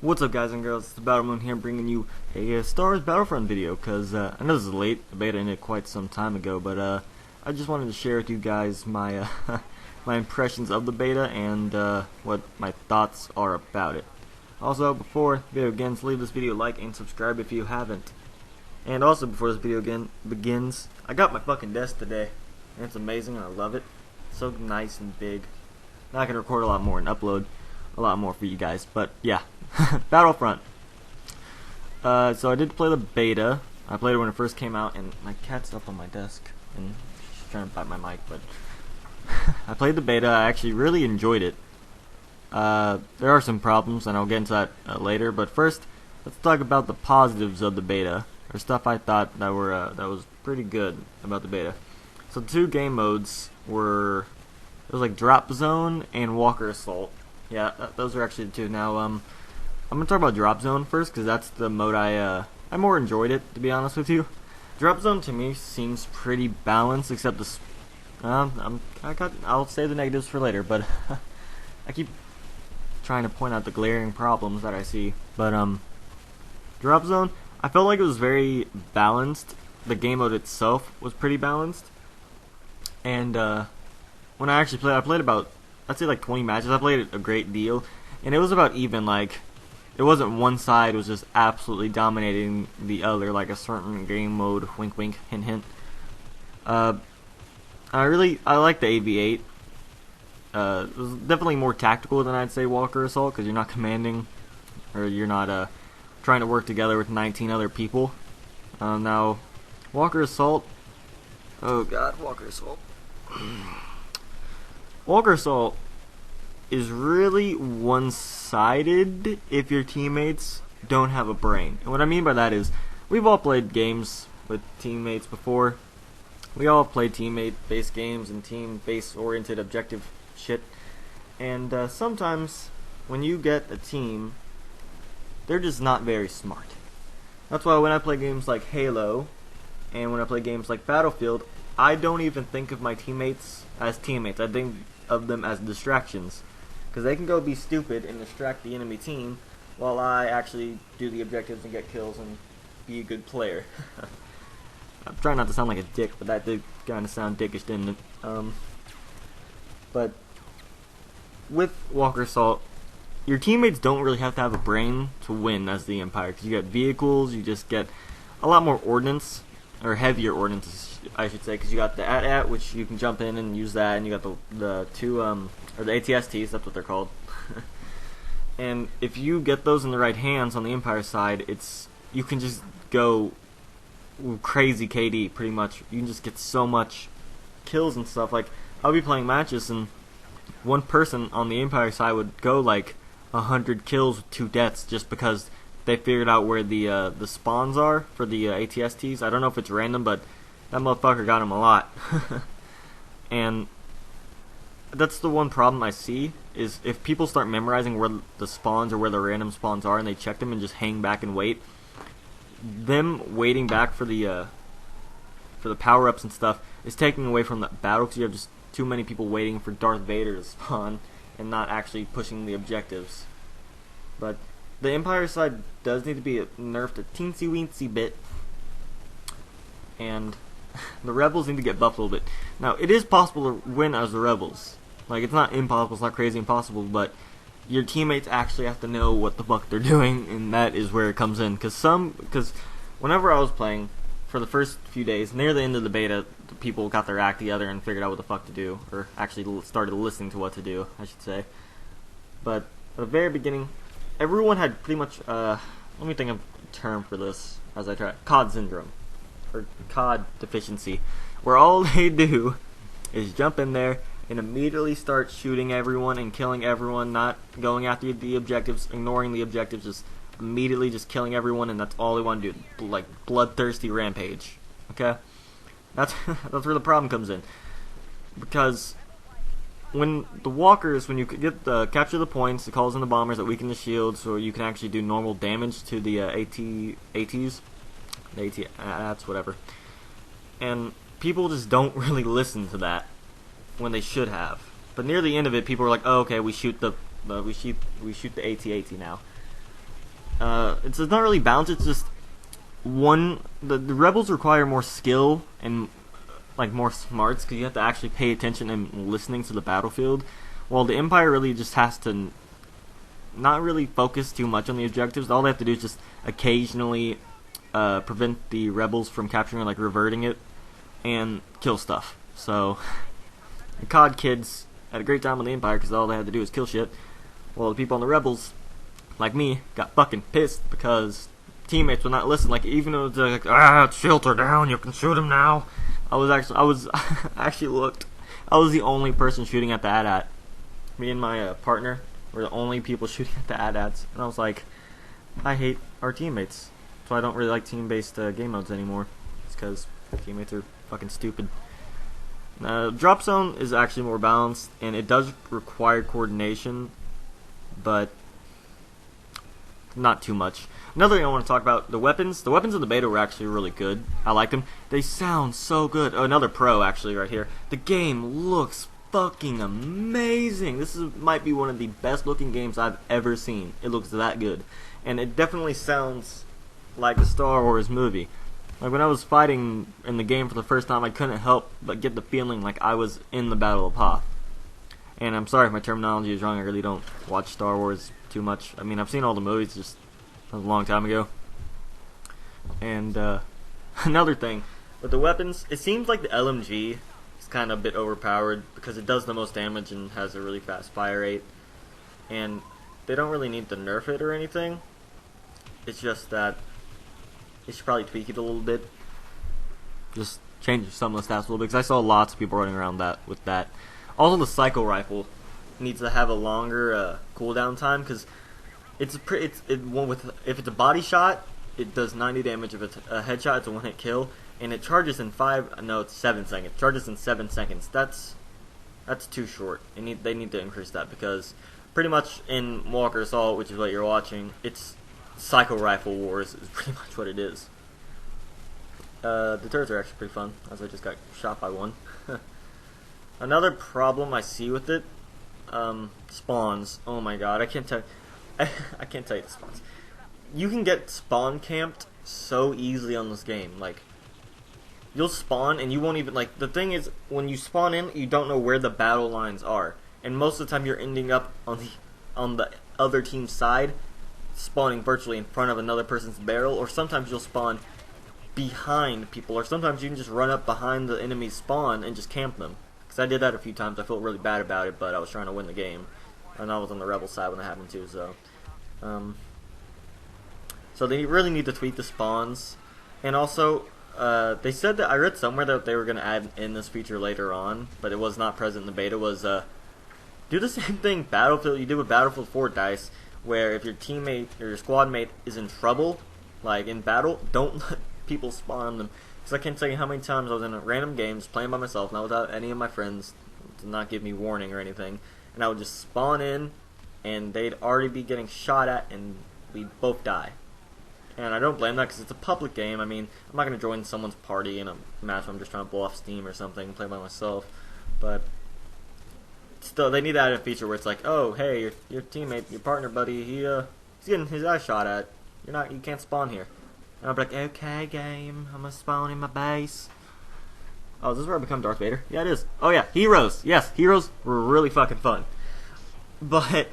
What's up, guys and girls? It's the Battlemoon here, bringing you a Star Wars Battlefront video. Cause I know this is late. The beta ended quite some time ago, but I just wanted to share with you guys my my impressions of the beta and what my thoughts are about it. Also, before the video begins, leave this video a like and subscribe if you haven't. And also, before this video begins, I got my fucking desk today, and it's amazing. I love it. It's so nice and big. Now I can record a lot more and upload a lot more for you guys. But yeah. Battlefront. So I did play the beta. I played it when it first came out, and my cat's up on my desk, and she's trying to bite my mic, but I played the beta. I actually really enjoyed it. There are some problems, and I'll get into that later, but first, let's talk about the positives of the beta, or stuff I thought that was pretty good about the beta. So the two game modes were, it was like Drop Zone and Walker Assault. Yeah, those are actually the two. Now, I'm gonna talk about Drop Zone first, because that's the mode I more enjoyed it, to be honest with you. Drop Zone to me seems pretty balanced, except the I'll save the negatives for later, but I keep trying to point out the glaring problems that I see. But Drop Zone, I felt like it was very balanced. The game mode itself was pretty balanced, and when I actually played, I played about, I'd say like 20 matches. I played it a great deal, and it was about even. Like, it wasn't one side was just absolutely dominating the other, like a certain game mode. Wink, wink, hint, hint. I like the AV8. It was definitely more tactical than I'd say Walker Assault, because you're not commanding, or you're not trying to work together with 19 other people. Now, Walker Assault. Oh God, Walker Assault. Walker Assault is really one-sided if your teammates don't have a brain. And what I mean by that is, we've all played games with teammates before. We all play teammate-based games and team-based oriented objective shit. And sometimes, when you get a team, they're just not very smart. That's why when I play games like Halo, and when I play games like Battlefield, I don't even think of my teammates as teammates. I think of them as distractions, because they can go be stupid and distract the enemy team while I actually do the objectives and get kills and be a good player. I'm trying not to sound like a dick, but that did kind of sound dickish, didn't it? But with Walker Assault, your teammates don't really have to have a brain to win as the Empire, because you get vehicles, you just get a lot more ordnance, or heavier ordnance, I should say, because you got the AT-AT, which you can jump in and use that, and you got the two, or the ATSTs, that's what they're called. And if you get those in the right hands on the Empire side, you can just go crazy KD, pretty much. You can just get so much kills and stuff. Like, I'll be playing matches, and one person on the Empire side would go like 100 kills with 2 deaths, just because they figured out where the spawns are for the ATSTs. I don't know if it's random, but that motherfucker got him a lot. And that's the one problem I see, is if people start memorizing where the spawns or where the random spawns are, and they check them and just hang back and wait, them waiting back for the power-ups and stuff is taking away from the battle, because you have just too many people waiting for Darth Vader to spawn and not actually pushing the objectives. But the Empire side does need to be nerfed a teensy-weensy bit, and the Rebels need to get buffed a little bit. Now, it is possible to win as the Rebels. Like, it's not impossible, it's not crazy impossible, but your teammates actually have to know what the fuck they're doing, and that is where it comes in. Because whenever I was playing, for the first few days, near the end of the beta, the people got their act together and figured out what the fuck to do, or actually started listening to what to do, I should say. But at the very beginning, everyone had pretty much, let me think of a term for this as I try, COD syndrome, or COD deficiency, where all they do is jump in there and immediately start shooting everyone and killing everyone, not going after the objectives, ignoring the objectives, just immediately just killing everyone, and that's all they want to do, like bloodthirsty rampage. Okay, that's where the problem comes in, because when the walkers, when you get capture the points, it calls in the bombers that weaken the shields, so you can actually do normal damage to the ATs, the AT-ATs, whatever. And people just don't really listen to that when they should have. But near the end of it, people were like, "Oh, okay, we shoot the AT-AT now." It's not really balanced. It's just the rebels require more skill and like more smarts because you have to actually pay attention and listening to the battlefield, while the Empire really just has to not really focus too much on the objectives. All they have to do is just occasionally prevent the rebels from capturing, like reverting it, and kill stuff. So the COD kids had a great time on the Empire because all they had to do was kill shit, while the people on the rebels, like me, got fucking pissed because teammates would not listen. Like, even though they're like, it's filter down, you can shoot him now. I was actually looked. I was the only person shooting at the AT-AT. Me and my partner were the only people shooting at the AT-ATs, and I was like, I hate our teammates. So I don't really like team-based game modes anymore. It's because teammates are fucking stupid. Drop zone is actually more balanced, and it does require coordination, but not too much. Another thing I want to talk about, the weapons. The weapons in the beta were actually really good. I like them. They sound so good. Oh, another pro actually right here. The game looks fucking amazing. This might be one of the best looking games I've ever seen. It looks that good. And it definitely sounds like a Star Wars movie. Like, when I was fighting in the game for the first time, I couldn't help but get the feeling like I was in the Battle of Hoth. And I'm sorry if my terminology is wrong. I really don't watch Star Wars too much. I mean, I've seen all the movies, just a long time ago. And another thing with the weapons, it seems like the LMG is kind of a bit overpowered because it does the most damage and has a really fast fire rate. And they don't really need to nerf it or anything. It's just that they should probably tweak it a little bit. Just change some of the stats a little bit, because I saw lots of people running around with that. Also, the cycle rifle needs to have a longer cooldown time, because if it's a body shot, it does 90 damage. If it's a headshot, it's a one-hit kill, and it charges in 7 seconds. Charges in 7 seconds. That's too short. They need to increase that, because pretty much in Walker Assault, which is what you're watching, it's Cycle Rifle Wars is pretty much what it is. The turrets are actually pretty fun, as I just got shot by one. Another problem I see with it, spawns. Oh my god, I can't tell you the spawns. You can get spawn camped so easily on this game. Like, you'll spawn and you won't even, like, the thing is, when you spawn in, you don't know where the battle lines are, and most of the time you're ending up on the other team's side, spawning virtually in front of another person's barrel, or sometimes you'll spawn behind people, or sometimes you can just run up behind the enemy's spawn and just camp them. Because I did that a few times. I felt really bad about it, but I was trying to win the game, and I was on the rebel side when it happened too. So they really need to tweak the spawns, and also they said that I read somewhere that they were going to add in this feature later on, but it was not present in the beta. Was do the same thing Battlefield you did with Battlefield 4 Dice, where if your teammate or your squad mate is in trouble, like in battle, don't let people spawn on them. Because I can't tell you how many times I was in random games playing by myself, not without any of my friends, to not give me warning or anything, and I would just spawn in, and they'd already be getting shot at, and we'd both die. And I don't blame that, because it's a public game. I mean, I'm not going to join someone's party in a match where I'm just trying to blow off steam or something and play by myself. But still, they need to add a feature where it's like, oh, hey, your teammate, your partner, buddy, he's getting his eye shot at. You can't spawn here. And I'll be like, okay, game, I'm gonna spawn in my base. Oh, is this where I become Darth Vader? Yeah, it is. Oh yeah, heroes. Yes, heroes were really fucking fun. But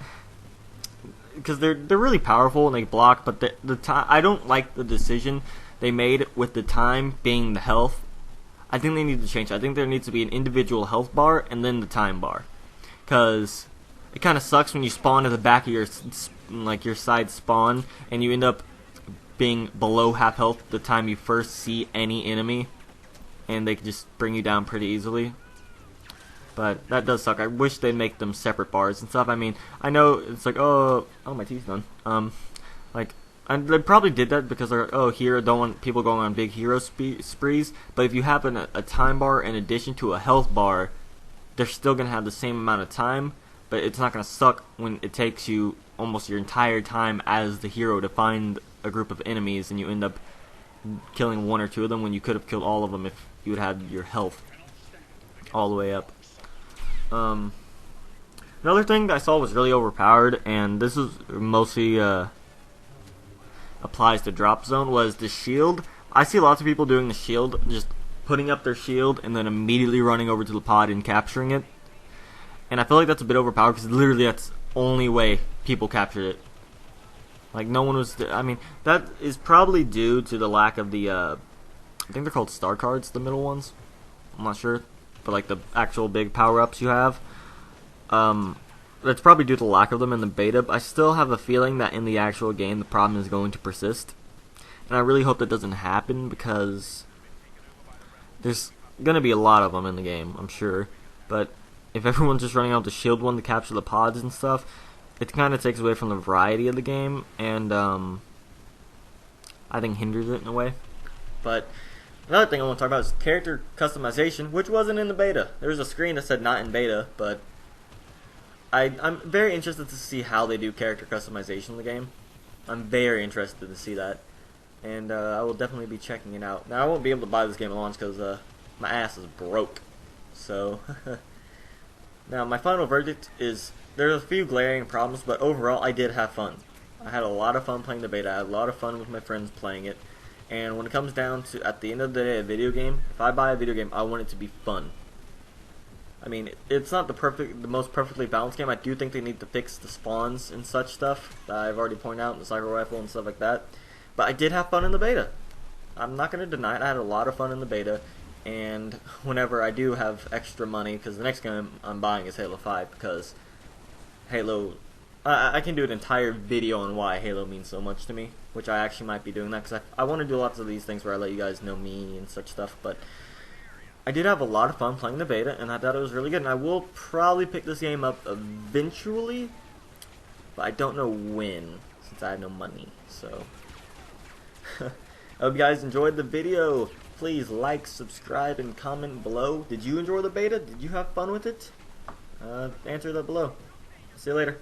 because they're really powerful and they block, but the time, I don't like the decision they made with the time being the health. I think they need to change it. I think there needs to be an individual health bar and then the time bar. Because it kind of sucks when you spawn at the back of your side spawn and you end up being below half health the time you first see any enemy, and they can just bring you down pretty easily. But that does suck. I wish they'd make them separate bars and stuff. I mean, I know it's like, oh my teeth's done. And they probably did that because they're, hero, don't want people going on big hero sprees. But if you have a time bar in addition to a health bar, they're still gonna have the same amount of time, but it's not gonna suck when it takes you almost your entire time as the hero to find a group of enemies, and you end up killing one or two of them when you could have killed all of them if you had had your health all the way up. Another thing that I saw was really overpowered, and this is mostly applies to drop zone was the shield. I see lots of people doing the shield, just putting up their shield and then immediately running over to the pod and capturing it. And I feel like that's a bit overpowered because literally that's the only way people captured it. Like no one was. I mean, that is probably due to the lack of the. I think they're called star cards, the middle ones. I'm not sure, but like the actual big power ups you have. That's probably due to the lack of them in the beta. But I still have a feeling that in the actual game the problem is going to persist, and I really hope that doesn't happen because there's gonna be a lot of them in the game, I'm sure. But if everyone's just running out the shield one to capture the pods and stuff, it kind of takes away from the variety of the game, and I think hinders it in a way. But another thing I want to talk about is character customization, which wasn't in the beta. There was a screen that said not in beta, but I'm very interested to see how they do character customization in the game. I'm very interested to see that, and I will definitely be checking it out. Now I won't be able to buy this game at launch because my ass is broke. So now my final verdict is there's a few glaring problems, but overall I did have fun. I had a lot of fun playing the beta. I had a lot of fun with my friends playing it. And when it comes down to, at the end of the day, a video game, if I buy a video game, I want it to be fun. I mean, it's not the most perfectly balanced game. I do think they need to fix the spawns and such stuff that I've already pointed out, the sniper rifle and stuff like that. But I did have fun in the beta. I'm not going to deny it. I had a lot of fun in the beta. And whenever I do have extra money, because the next game I'm buying is Halo 5, because Halo, I can do an entire video on why Halo means so much to me, which I actually might be doing that, because I want to do lots of these things where I let you guys know me and such stuff. But I did have a lot of fun playing the beta, and I thought it was really good, and I will probably pick this game up eventually, but I don't know when, since I have no money. So I hope you guys enjoyed the video. Please like, subscribe, and comment below. Did you enjoy the beta? Did you have fun with it? Answer that below. See you later.